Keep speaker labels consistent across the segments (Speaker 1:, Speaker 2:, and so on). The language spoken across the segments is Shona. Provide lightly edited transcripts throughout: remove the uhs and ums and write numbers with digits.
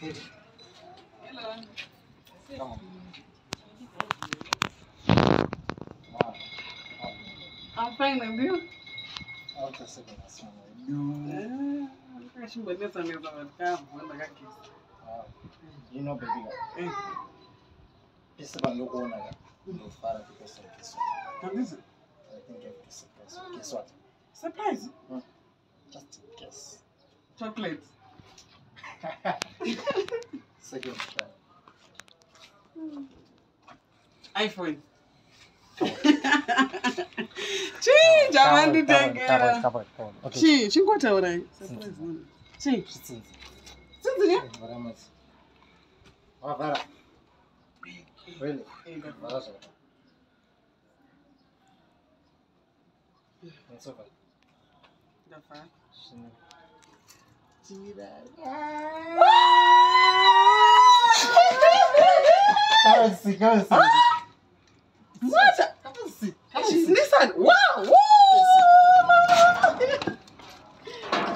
Speaker 1: Hello.
Speaker 2: Come on.
Speaker 1: I'm fine, and you?
Speaker 2: I'll just say that's one. You know, baby. It's about no owner. No father because of this one.
Speaker 1: And this is
Speaker 2: I think I have to surprise. Guess what?
Speaker 1: surprise.
Speaker 2: Just guess.
Speaker 1: Chocolate.
Speaker 2: Second try.
Speaker 1: iPhone. Change. I want to take
Speaker 2: Cover. Okay.
Speaker 1: She got away. Surprise. Change. Since yeah.
Speaker 2: Very much. Oh, Vera. Really? It's over.
Speaker 1: The fact.
Speaker 2: Go see.
Speaker 1: What? Listen. Wow. Woo!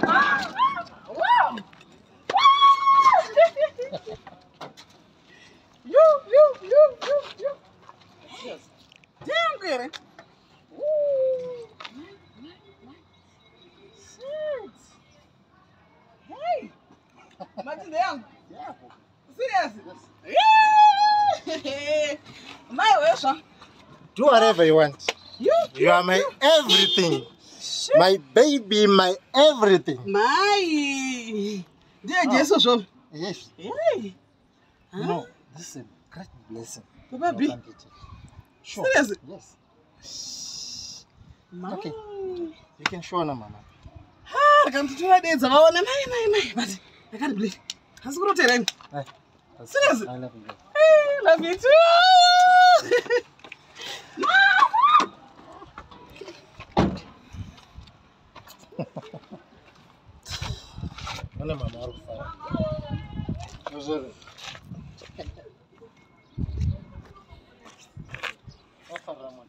Speaker 1: Wow. You. Yes. Damn good. Ooh. Shit. Hey. Imagine them.
Speaker 2: Yeah.
Speaker 1: Serious? Yeah. My wish.
Speaker 2: Do whatever you want.
Speaker 1: You
Speaker 2: are my everything.
Speaker 1: Shit.
Speaker 2: My baby, my everything.
Speaker 1: My. Yes.
Speaker 2: Yes.
Speaker 1: Hey.
Speaker 2: No, this is a great blessing.
Speaker 1: Baby.
Speaker 2: No, sure.
Speaker 1: Serious?
Speaker 2: Yes.
Speaker 1: My.
Speaker 2: Okay. You can show now, Mama.
Speaker 1: I can't do that. It's about my. But I can't believe. Has got to them. Serious?
Speaker 2: I love you.
Speaker 1: I love you too.
Speaker 2: Mana Mama harus Usul. Apa Ramon?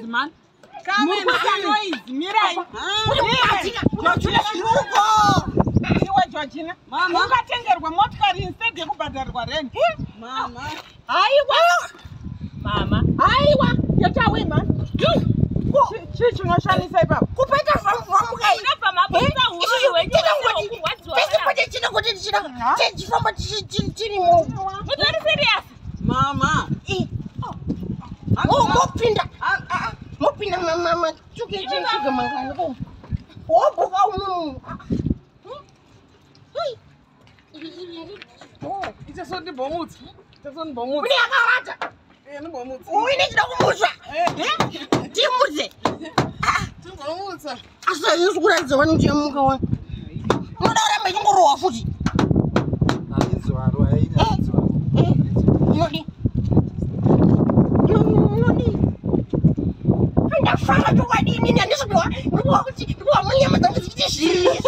Speaker 1: Man. Come in, noise, Mirai. Mama, Mama. Mama. Mama. Mopinda mama chuke mangana ko. Oh boka umu. Oh, it's so the bomut. It's on bomut. Ni akarata. No bomut. Oh, ini tidak kumuswa. Timuze. Tu bomut. Asa yesu kuranza wani njamuka wa. Ndora mejingoro wa futi.
Speaker 2: Alinzo aro aida.
Speaker 1: Nodi. Fala do guardinha, nisso do ar, no algo de uma manhã, mas não existe isso.